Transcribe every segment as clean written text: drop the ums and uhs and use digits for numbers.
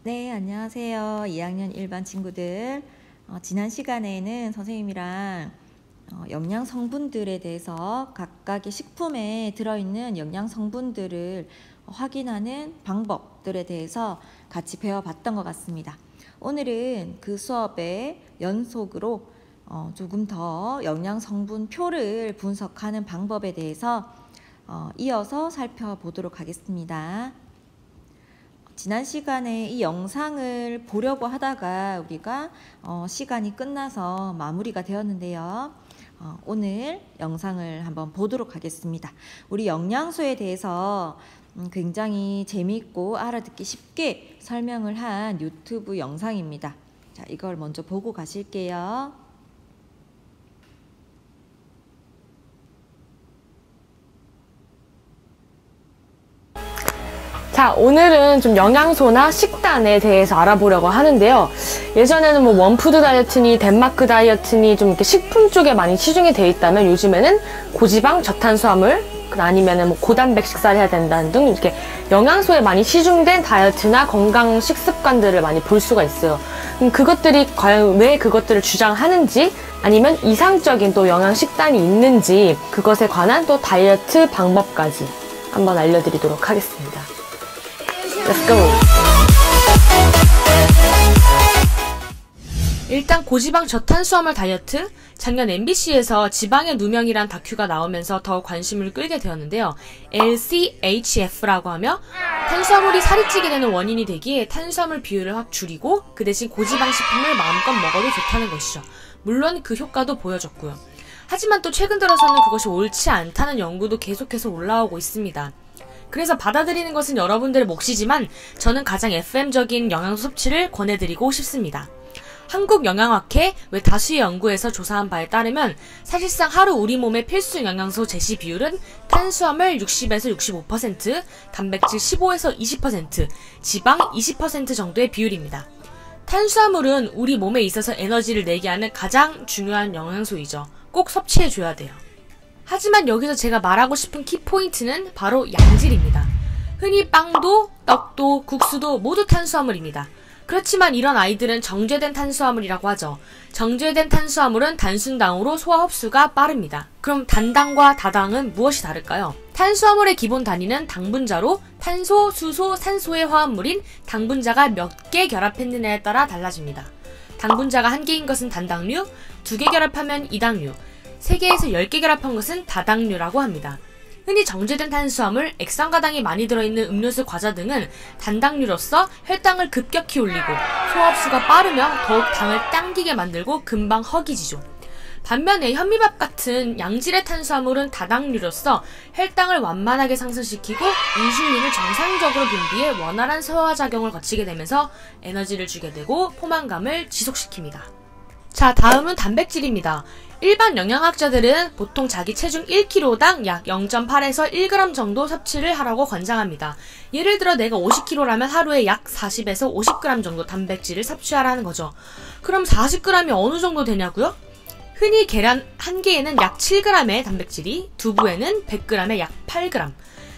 네, 안녕하세요. 2학년 1반 친구들. 지난 시간에는 선생님이랑 영양 성분들에 대해서 각각의 식품에 들어있는 영양 성분들을 확인하는 방법들에 대해서 같이 배워봤던 것 같습니다. 오늘은 그 수업의 연속으로 조금 더 영양 성분 표를 분석하는 방법에 대해서 이어서 살펴보도록 하겠습니다. 지난 시간에 이 영상을 보려고 하다가 우리가 시간이 끝나서 마무리가 되었는데요. 오늘 영상을 한번 보도록 하겠습니다. 우리 영양소에 대해서 굉장히 재미있고 알아듣기 쉽게 설명을 한 유튜브 영상입니다. 자, 이걸 먼저 보고 가실게요. 자, 오늘은 좀 영양소나 식단에 대해서 알아보려고 하는데요. 예전에는 뭐 원푸드 다이어트니 덴마크 다이어트니 좀 이렇게 식품 쪽에 많이 치중이 돼 있다면 요즘에는 고지방, 저탄수화물, 아니면은 뭐 고단백 식사를 해야 된다는 등 이렇게 영양소에 많이 치중된 다이어트나 건강 식습관들을 많이 볼 수가 있어요. 그것들이 과연 왜 그것들을 주장하는지, 아니면 이상적인 또 영양 식단이 있는지, 그것에 관한 또 다이어트 방법까지 한번 알려드리도록 하겠습니다. Let's go! 일단 고지방 저탄수화물 다이어트, 작년 MBC에서 지방의 누명이란 다큐가 나오면서 더 관심을 끌게 되었는데요. LCHF라고 하며 탄수화물이 살이 찌게 되는 원인이 되기에 탄수화물 비율을 확 줄이고 그 대신 고지방 식품을 마음껏 먹어도 좋다는 것이죠. 물론 그 효과도 보여졌고요. 하지만 또 최근 들어서는 그것이 옳지 않다는 연구도 계속해서 올라오고 있습니다. 그래서 받아들이는 것은 여러분들의 몫이지만 저는 가장 FM적인 영양소 섭취를 권해드리고 싶습니다. 한국영양학회 외 다수의 연구에서 조사한 바에 따르면 사실상 하루 우리 몸의 필수 영양소 제시 비율은 탄수화물 60에서 65%, 단백질 15에서 20%, 지방 20% 정도의 비율입니다. 탄수화물은 우리 몸에 있어서 에너지를 내게 하는 가장 중요한 영양소이죠. 꼭 섭취해줘야 돼요. 하지만 여기서 제가 말하고 싶은 키포인트는 바로 양질입니다. 흔히 빵도, 떡도, 국수도 모두 탄수화물입니다. 그렇지만 이런 아이들은 정제된 탄수화물이라고 하죠. 정제된 탄수화물은 단순당으로 소화 흡수가 빠릅니다. 그럼 단당과 다당은 무엇이 다를까요? 탄수화물의 기본 단위는 당분자로 탄소, 수소, 산소의 화합물인 당분자가 몇 개 결합했느냐에 따라 달라집니다. 당분자가 1개인 것은 단당류, 2개 결합하면 이당류, 3개에서 10개 결합한 것은 다당류라고 합니다. 흔히 정제된 탄수화물, 액상과당이 많이 들어있는 음료수, 과자 등은 단당류로서 혈당을 급격히 올리고 소화흡수가 빠르며 더욱 당을 당기게 만들고 금방 허기지죠. 반면에 현미밥 같은 양질의 탄수화물은 다당류로서 혈당을 완만하게 상승시키고 인슐린을 정상적으로 분비해 원활한 소화작용을 거치게 되면서 에너지를 주게 되고 포만감을 지속시킵니다. 자, 다음은 단백질입니다. 일반 영양학자들은 보통 자기 체중 1kg당 약 0.8에서 1g 정도 섭취를 하라고 권장합니다. 예를 들어 내가 50kg라면 하루에 약 40에서 50g 정도 단백질을 섭취하라는 거죠. 그럼 40g이 어느 정도 되냐고요? 흔히 계란 1개에는 약 7g의 단백질이, 두부에는 100g에 약 8g,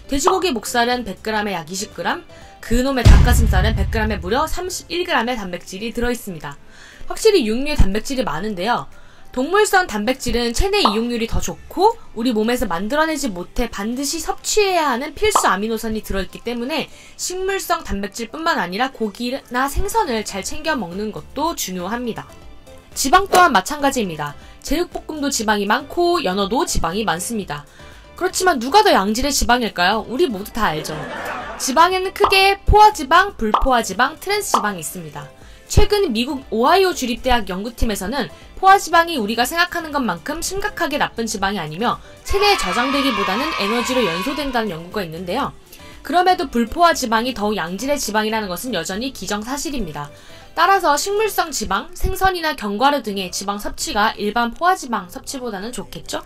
돼지고기 목살은 100g에 약 20g, 그놈의 닭가슴살은 100g에 무려 31g의 단백질이 들어있습니다. 확실히 육류에 단백질이 많은데요. 동물성 단백질은 체내 이용률이 더 좋고 우리 몸에서 만들어내지 못해 반드시 섭취해야 하는 필수 아미노산이 들어있기 때문에 식물성 단백질뿐만 아니라 고기나 생선을 잘 챙겨 먹는 것도 중요합니다. 지방 또한 마찬가지입니다. 제육볶음도 지방이 많고 연어도 지방이 많습니다. 그렇지만 누가 더 양질의 지방일까요? 우리 모두 다 알죠. 지방에는 크게 포화지방, 불포화지방, 트랜스지방이 있습니다. 최근 미국 오하이오 주립대학 연구팀에서는 포화지방이 우리가 생각하는 것만큼 심각하게 나쁜 지방이 아니며 체내에 저장되기보다는 에너지로 연소된다는 연구가 있는데요. 그럼에도 불포화지방이 더욱 양질의 지방이라는 것은 여전히 기정사실입니다. 따라서 식물성 지방, 생선이나 견과류 등의 지방 섭취가 일반 포화지방 섭취보다는 좋겠죠?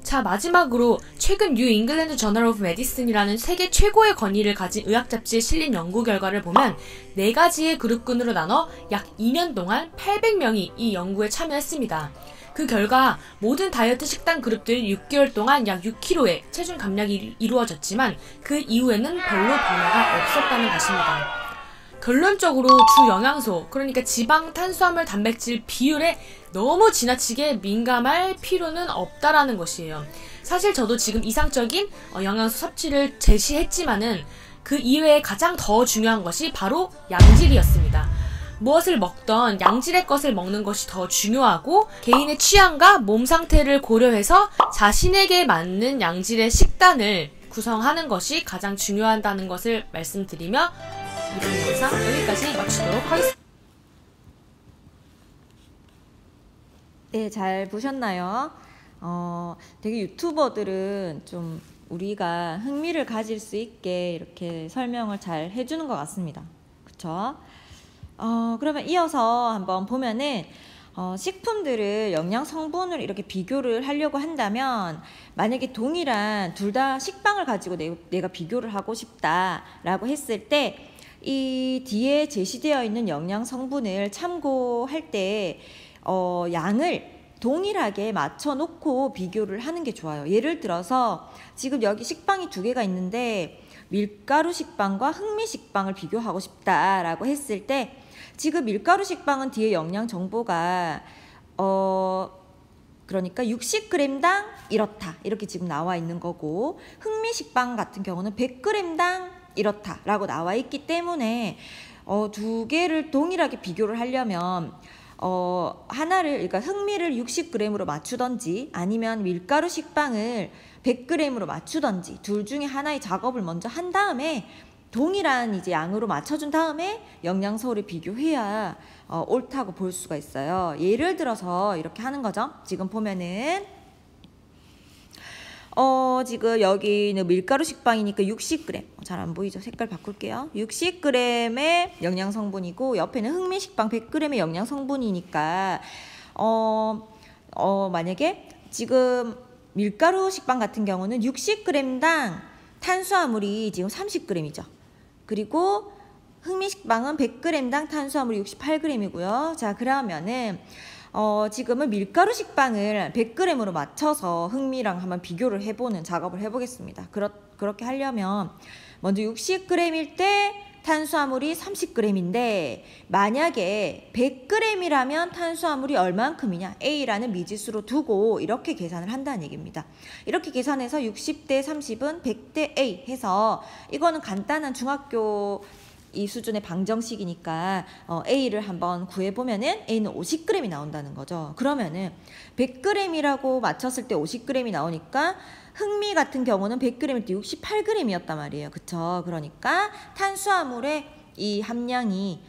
자, 마지막으로 최근 뉴 잉글랜드 저널 오브 메디슨이라는 세계 최고의 권위를 가진 의학 잡지에 실린 연구 결과를 보면 4가지의 그룹군으로 나눠 약 2년 동안 800명이 이 연구에 참여했습니다. 그 결과 모든 다이어트 식단 그룹들이 6개월 동안 약 6kg의 체중 감량이 이루어졌지만 그 이후에는 별로 변화가 없었다는 것입니다. 결론적으로 주 영양소, 그러니까 지방, 탄수화물, 단백질 비율에 너무 지나치게 민감할 필요는 없다라는 것이에요. 사실 저도 지금 이상적인 영양소 섭취를 제시했지만은 그 이외에 가장 더 중요한 것이 바로 양질이었습니다. 무엇을 먹던 양질의 것을 먹는 것이 더 중요하고, 개인의 취향과 몸 상태를 고려해서 자신에게 맞는 양질의 식단을 구성하는 것이 가장 중요하다는 것을 말씀드리며 이번 영상 여기까지 마치도록 하겠습니다. 네, 잘 보셨나요? 되게 유튜버들은 좀 우리가 흥미를 가질 수 있게 이렇게 설명을 잘 해주는 것 같습니다. 그쵸? 그러면 이어서 한번 보면은 식품들을 영양 성분을 이렇게 비교를 하려고 한다면, 만약에 동일한 둘 다 식빵을 가지고 내가 비교를 하고 싶다라고 했을 때, 이 뒤에 제시되어 있는 영양 성분을 참고할 때 양을 동일하게 맞춰 놓고 비교를 하는 게 좋아요. 예를 들어서 지금 여기 식빵이 두 개가 있는데 밀가루 식빵과 흑미 식빵을 비교하고 싶다라고 했을 때, 지금 밀가루 식빵은 뒤에 영양 정보가 그러니까 60g당 이렇다 이렇게 지금 나와 있는 거고, 흑미 식빵 같은 경우는 100g당 이렇다라고 나와 있기 때문에 두 개를 동일하게 비교를 하려면 하나를, 그러니까 흑미를 60g으로 맞추던지 아니면 밀가루 식빵을 100g으로 맞추던지 둘 중에 하나의 작업을 먼저 한 다음에 동일한 이제 양으로 맞춰준 다음에 영양소를 비교해야 옳다고 볼 수가 있어요. 예를 들어서 이렇게 하는 거죠. 지금 보면은 지금 여기는 밀가루 식빵이니까 60g. 잘 안 보이죠? 색깔 바꿀게요. 60g의 영양 성분이고, 옆에는 흑미 식빵 100g의 영양 성분이니까, 만약에 지금 밀가루 식빵 같은 경우는 60g당 탄수화물이 지금 30g이죠. 그리고 흑미 식빵은 100g당 탄수화물이 68g이고요. 자, 그러면은 지금은 밀가루 식빵을 100g으로 맞춰서 흑미랑 한번 비교를 해보는 작업을 해보겠습니다. 그렇게 하려면 먼저 60g일 때 탄수화물이 30g인데, 만약에 100g이라면 탄수화물이 얼만큼이냐, A라는 미지수로 두고 이렇게 계산을 한다는 얘기입니다. 이렇게 계산해서 60대 30은 100대 A 해서, 이거는 간단한 중학교 이 수준의 방정식이니까 A를 한번 구해보면은 A는 50g이 나온다는 거죠. 그러면은 100g이라고 맞췄을 때 50g이 나오니까 흑미 같은 경우는 100g일 때 68g이었단 말이에요. 그쵸? 그러니까 탄수화물의 이 함량이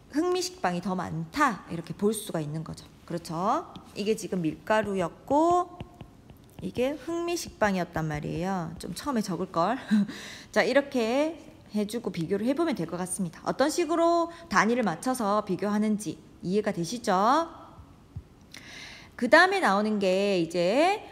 흑미 식빵이 더 많다 이렇게 볼 수가 있는 거죠. 그렇죠? 이게 지금 밀가루였고 이게 흑미 식빵이었단 말이에요. 좀 처음에 적을걸. 자, 이렇게 해주고 비교를 해보면 될 것 같습니다. 어떤 식으로 단위를 맞춰서 비교하는지 이해가 되시죠? 그 다음에 나오는 게 이제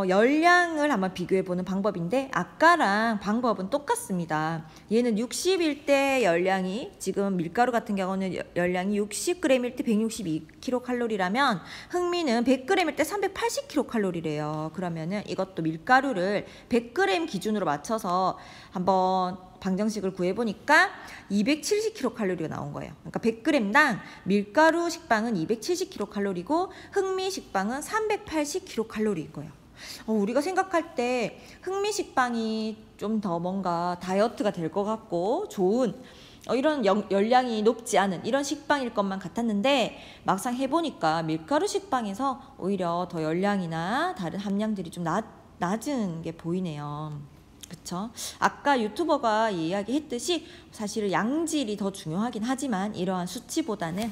열량을 한번 비교해보는 방법인데, 아까랑 방법은 똑같습니다. 얘는 60일 때 열량이, 지금 밀가루 같은 경우는 열량이 60g일 때 162kcal라면 흑미는 100g일 때 380kcal래요. 그러면은 이것도 밀가루를 100g 기준으로 맞춰서 한번 방정식을 구해보니까 270kcal가 나온 거예요. 그러니까 100g당 밀가루 식빵은 270kcal이고 흑미 식빵은 380kcal인 거예요. 우리가 생각할 때 흑미 식빵이 좀 더 뭔가 다이어트가 될 것 같고 좋은 이런 열량이 높지 않은 이런 식빵일 것만 같았는데, 막상 해보니까 밀가루 식빵에서 오히려 더 열량이나 다른 함량들이 좀 낮은 게 보이네요. 그쵸? 아까 유튜버가 이야기했듯이 사실은 양질이 더 중요하긴 하지만 이러한 수치보다는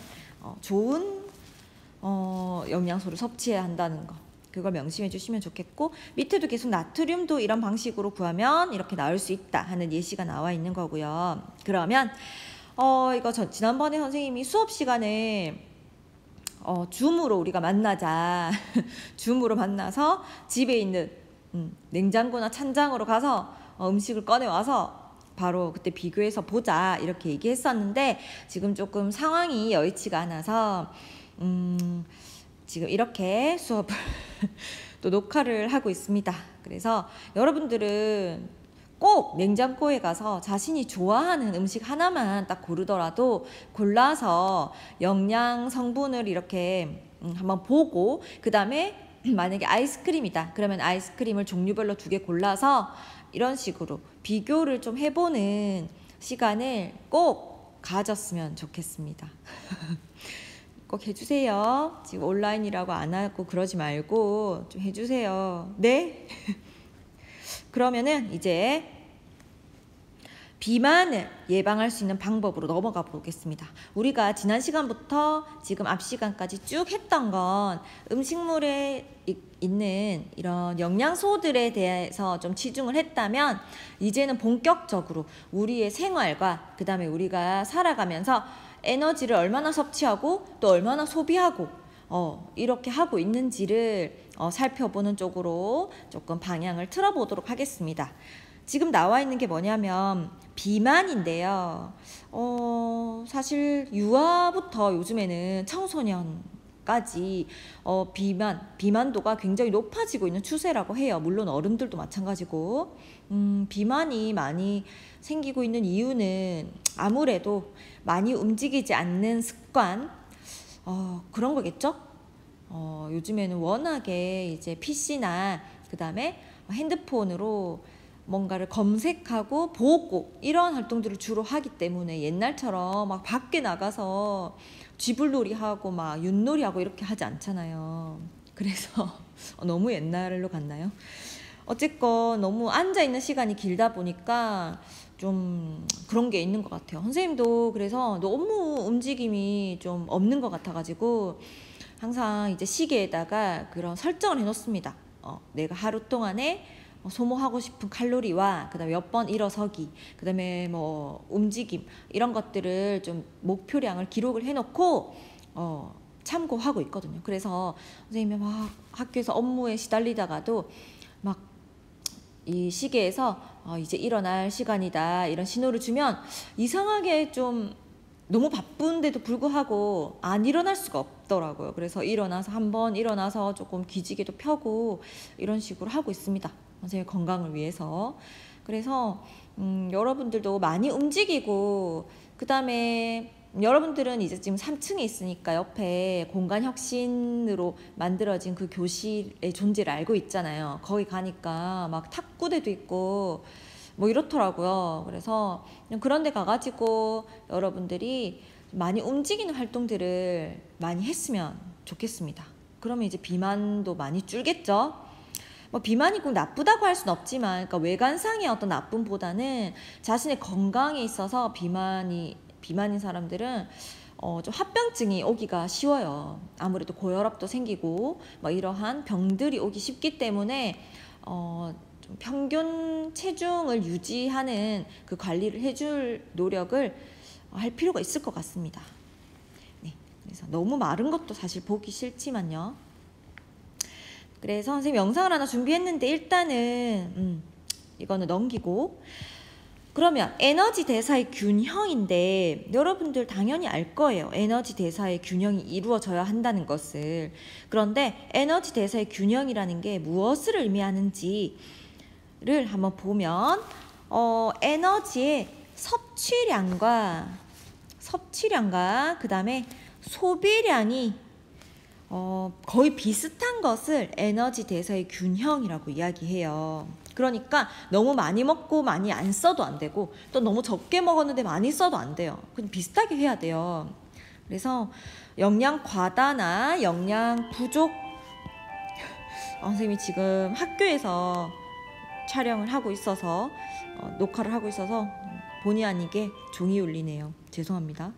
좋은 영양소를 섭취해야 한다는 거, 그걸 명심해 주시면 좋겠고, 밑에도 계속 나트륨도 이런 방식으로 구하면 이렇게 나올 수 있다 하는 예시가 나와 있는 거고요. 그러면 이거 지난번에 선생님이 수업 시간에 줌으로 우리가 만나자 줌으로 만나서 집에 있는 냉장고나 찬장으로 가서 음식을 꺼내와서 바로 그때 비교해서 보자 이렇게 얘기했었는데, 지금 조금 상황이 여의치가 않아서 지금 이렇게 수업을 또 녹화를 하고 있습니다. 그래서 여러분들은 꼭 냉장고에 가서 자신이 좋아하는 음식 하나만 딱 고르더라도 골라서 영양 성분을 이렇게 한번 보고, 그 다음에 만약에 아이스크림이다 그러면 아이스크림을 종류별로 2개 골라서 이런 식으로 비교를 좀 해보는 시간을 꼭 가졌으면 좋겠습니다. 꼭 해주세요. 지금 온라인이라고 안 하고 그러지 말고 좀 해주세요. 네? 그러면은 이제 비만을 예방할 수 있는 방법으로 넘어가 보겠습니다. 우리가 지난 시간부터 지금 앞 시간까지 쭉 했던 건 음식물에 있는 이런 영양소들에 대해서 좀 치중을 했다면, 이제는 본격적으로 우리의 생활과 그 다음에 우리가 살아가면서 에너지를 얼마나 섭취하고 또 얼마나 소비하고 이렇게 하고 있는지를 살펴보는 쪽으로 조금 방향을 틀어보도록 하겠습니다. 지금 나와 있는 게 뭐냐면 비만인데요. 사실 유아부터 요즘에는 청소년까지 비만도가 굉장히 높아지고 있는 추세라고 해요. 물론 어른들도 마찬가지고. 비만이 많이 생기고 있는 이유는 아무래도 많이 움직이지 않는 습관, 그런 거겠죠? 요즘에는 워낙에 이제 PC나 그 다음에 핸드폰으로 뭔가를 검색하고 보고 이런 활동들을 주로 하기 때문에 옛날처럼 막 밖에 나가서 쥐불놀이 하고 막 윷놀이 하고 이렇게 하지 않잖아요. 그래서 너무 옛날로 갔나요? 어쨌건 너무 앉아있는 시간이 길다 보니까 좀 그런 게 있는 것 같아요. 선생님도 그래서 너무 움직임이 좀 없는 것 같아가지고 항상 이제 시계에다가 그런 설정을 해놓습니다. 내가 하루 동안에 소모하고 싶은 칼로리와 그다음에 몇 번 일어서기, 그다음에 뭐 움직임 이런 것들을 좀 목표량을 기록을 해놓고 참고하고 있거든요. 그래서 선생님이 막 학교에서 업무에 시달리다가도 막 이 시계에서 이제 일어날 시간이다 이런 신호를 주면 이상하게 좀 너무 바쁜데도 불구하고 안 일어날 수가 없더라고요. 그래서 일어나서 한번 일어나서 조금 기지개도 펴고 이런 식으로 하고 있습니다. 선생님 건강을 위해서. 그래서 여러분들도 많이 움직이고, 그 다음에 여러분들은 이제 지금 3층에 있으니까 옆에 공간혁신으로 만들어진 그 교실의 존재를 알고 있잖아요. 거기 가니까 막 탁구대도 있고 뭐 이렇더라고요. 그래서 그런 데 가가지고 여러분들이 많이 움직이는 활동들을 많이 했으면 좋겠습니다. 그러면 이제 비만도 많이 줄겠죠. 뭐 비만이 꼭 나쁘다고 할 수는 없지만, 그러니까 외관상의 어떤 나쁨보다는 자신의 건강에 있어서 비만인 사람들은 좀 합병증이 오기가 쉬워요. 아무래도 고혈압도 생기고 뭐 이러한 병들이 오기 쉽기 때문에 좀 평균 체중을 유지하는 그 관리를 해줄 노력을 할 필요가 있을 것 같습니다. 네, 그래서 너무 마른 것도 사실 보기 싫지만요. 그래서 선생님 영상을 하나 준비했는데 일단은 이거는 넘기고, 그러면 에너지 대사의 균형인데 여러분들 당연히 알 거예요. 에너지 대사의 균형이 이루어져야 한다는 것을. 그런데 에너지 대사의 균형이라는 게 무엇을 의미하는지를 한번 보면 에너지의 섭취량과 그 다음에 소비량이 거의 비슷한 것을 에너지 대사의 균형이라고 이야기해요. 그러니까 너무 많이 먹고 많이 안 써도 안 되고, 또 너무 적게 먹었는데 많이 써도 안 돼요. 그냥 비슷하게 해야 돼요. 그래서 영양 과다나 영양 부족, 선생님이 지금 학교에서 촬영을 하고 있어서 녹화를 하고 있어서 본의 아니게 종이 울리네요. 죄송합니다.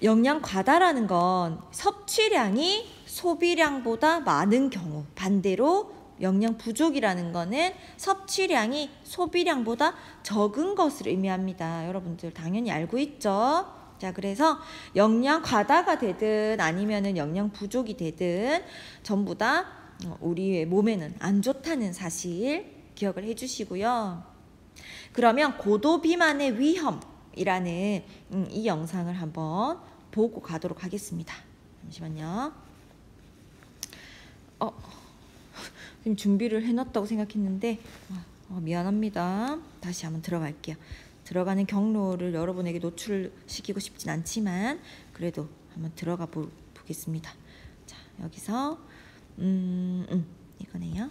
영양 과다라는 건 섭취량이 소비량보다 많은 경우, 반대로 영양 부족이라는 거는 섭취량이 소비량보다 적은 것을 의미합니다. 여러분들 당연히 알고 있죠? 자, 그래서 영양 과다가 되든 아니면은 영양 부족이 되든 전부 다 우리의 몸에는 안 좋다는 사실 기억을 해주시고요. 그러면 고도 비만의 위험이라는 이 영상을 한번 보고 가도록 하겠습니다. 잠시만요. 지금 준비를 해놨다고 생각했는데 미안합니다. 다시 한번 들어갈게요. 들어가는 경로를 여러분에게 노출시키고 싶진 않지만 그래도 한번 들어가 보겠습니다. 자, 여기서 이거네요.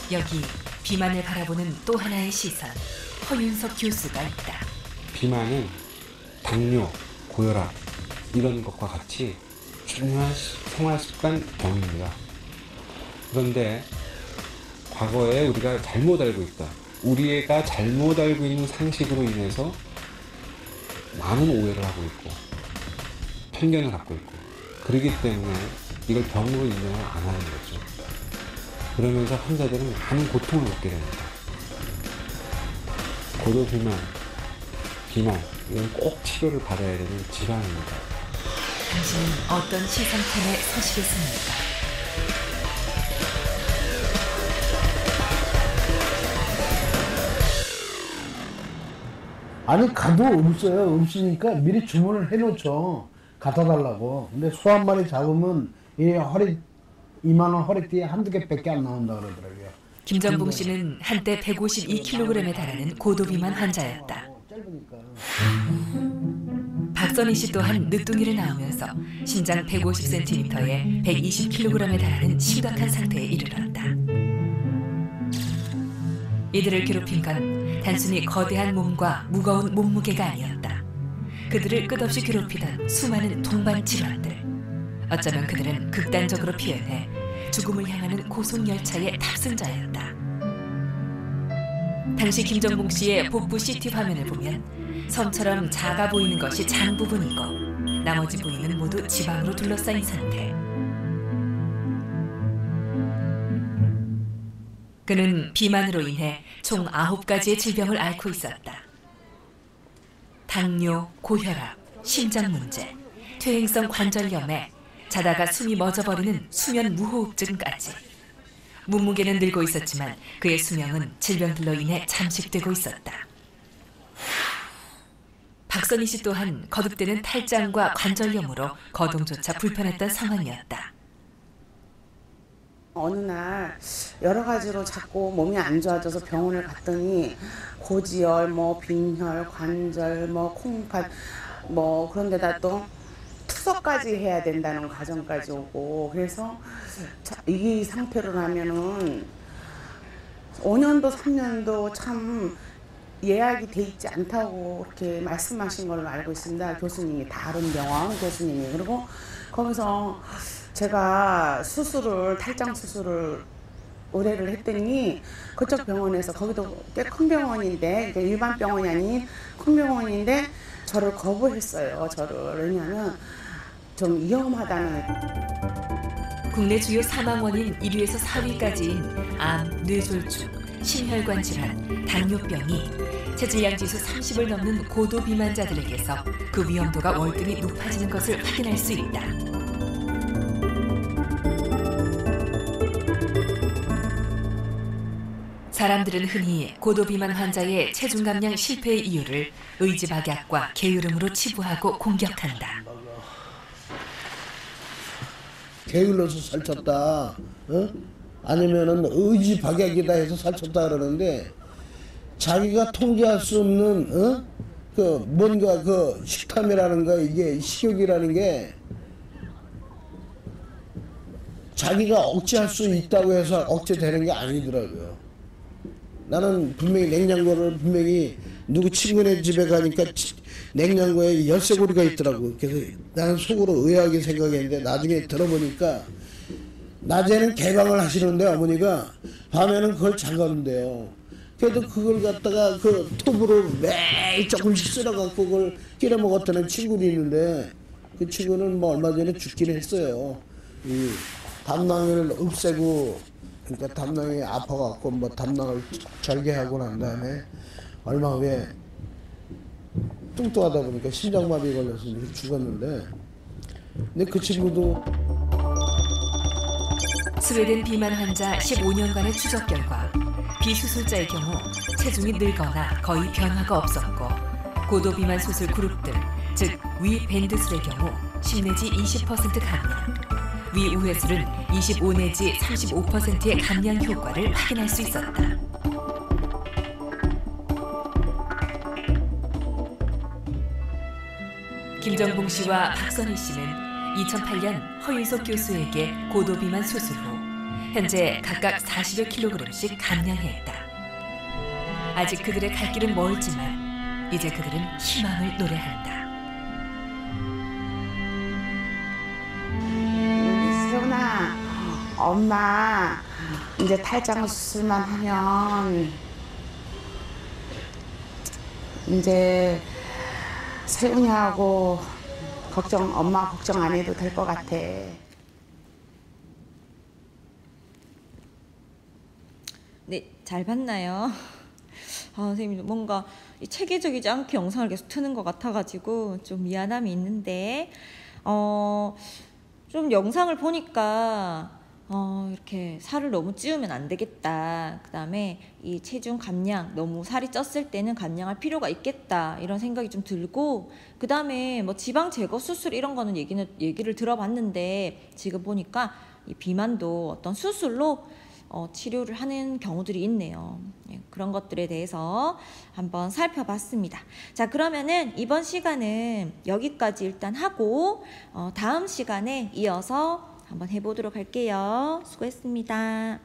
여기 비만을 바라보는 또 하나의 시선, 허윤석 교수가 있다. 비만은 당뇨, 고혈압 이런 것과 같이 중요한 생활습관 병입니다. 그런데 과거에 우리가 잘못 알고 있다. 우리가 잘못 알고 있는 상식으로 인해서 많은 오해를 하고 있고 편견을 갖고 있고 그렇기 때문에 이걸 병으로 인정을 안 하는 거죠. 그러면서 환자들은 많은 고통을 받게 됩니다. 고도비만, 비만 이건 꼭 치료를 받아야 되는 질환입니다. 당신은 어떤 시상템에 서시겠습니까? 아니 가도 없어요. 없으니까 미리 주문을 해놓죠. 갖다 달라고. 근데 소 한 마리 잡으면 이 허리 2만 원 허리띠에 한두 개밖에 안 나온다 그러더라고요. 김정봉 씨는 한때 152kg에 달하는 고도비만 환자였다. 박선희 씨 또한 늦둥이를 낳으면서 신장 150cm에 120kg에 달하는 심각한 상태에 이르렀다. 이들을 괴롭힌 건 단순히 거대한 몸과 무거운 몸무게가 아니었다. 그들을 끝없이 괴롭히던 수많은 동반 질환들. 어쩌면 그들은 극단적으로 표현해 죽음을 향하는 고속열차의 탑승자였다. 당시 김정봉 씨의 복부 CT 화면을 보면 섬처럼 작아 보이는 것이 장 부분이고 나머지 부위는 모두 지방으로 둘러싸인 상태. 그는 비만으로 인해 총 9가지의 질병을 앓고 있었다. 당뇨, 고혈압, 심장 문제, 퇴행성 관절염에 자다가 숨이 멎어버리는 수면 무호흡증까지. 몸무게는 늘고 있었지만 그의 수명은 질병들로 인해 잠식되고 있었다. 박선희 씨 또한 거듭되는 탈장과 관절염으로 거동조차 불편했던 상황이었다. 어느 날 여러 가지로 자꾸 몸이 안 좋아져서 병원을 갔더니 고지혈, 빈혈, 관절, 콩팥, 그런 데다 또 투석까지 해야 된다는 과정까지 오고, 그래서 이 상태로라면은 5년도 3년도 참 예약이 돼 있지 않다고 그렇게 말씀하신 걸로 알고 있습니다. 교수님이, 다른 병원 교수님이. 그리고 거기서 제가 탈장 수술을 의뢰를 했더니 그쪽 병원에서, 거기도 꽤 큰 병원인데, 일반 병원이 아닌 큰 병원인데 저를 거부했어요. 왜냐하면 좀 위험하다는. 국내 주요 사망 원인 1위에서 4위까지인 암, 뇌졸중, 심혈관 질환, 당뇨병이 체질량 지수 30을 넘는 고도 비만자들에게서 그 위험도가 월등히 높아지는 것을 확인할 수 있다. 사람들은 흔히 고도비만 환자의 체중 감량 실패의 이유를 의지박약과 게으름으로 치부하고 공격한다. 게을러서 살쪘다, 아니면은 의지박약이다 해서 살쪘다 그러는데, 자기가 통제할 수 없는 뭔가 식탐이라는가, 이게 식욕이라는 게 자기가 억제할 수 있다고 해서 억제되는 게 아니더라고요. 나는 분명히 냉장고를 누구 친구네 집에 가니까 냉장고에 열쇠고리가 있더라고. 그래서 나는 속으로 의아하게 생각했는데 나중에 들어보니까 낮에는 개방을 하시는데 어머니가 밤에는 그걸 잠가는데요. 그래도 그걸 갖다가 그 톱으로 매일 조금씩 쓸어갖고 그걸 끼려 먹었다는 친구도 있는데, 그 친구는 얼마 전에 죽긴 했어요. 이 담낭을 없애고, 그러니까 담낭이 아파갖고 담낭을 절개하고 난 다음에 얼마 후에 뚱뚱하다 보니까 심장마비 걸려서 죽었는데, 근데 그 친구도 스웨덴 비만 환자 15년간의 추적 결과 비수술자의 경우 체중이 늘거나 거의 변화가 없었고 고도비만 수술 그룹들, 즉 위밴드술의 경우 10 내지 20% 감량, 위우회술은 25 내지 35%의 감량 효과를 확인할 수 있었다. 김정봉 씨와 박선희 씨는 2008년 허윤석 교수에게 고도비만 수술 후 현재 각각 40여 킬로그램씩 감량했다. 아직 그들의 갈 길은 멀지만 이제 그들은 희망을 노래한다. 세훈아, 엄마 이제 탈장 수술만 하면 이제 세훈이하고 엄마 걱정 안 해도 될 것 같아. 네, 잘 봤나요? 선생님 뭔가 체계적이지 않게 영상을 계속 트는 것 같아가지고 좀 미안함이 있는데 좀 영상을 보니까 이렇게 살을 너무 찌우면 안 되겠다. 그 다음에 이 체중 감량, 너무 살이 쪘을 때는 감량할 필요가 있겠다. 이런 생각이 좀 들고, 그 다음에 뭐 지방 제거 수술 이런 거는 얘기를 들어봤는데, 지금 보니까 이 비만도 어떤 수술로 치료를 하는 경우들이 있네요. 그런 것들에 대해서 한번 살펴봤습니다. 자, 그러면은 이번 시간은 여기까지 일단 하고 다음 시간에 이어서 한번 해보도록 할게요. 수고했습니다.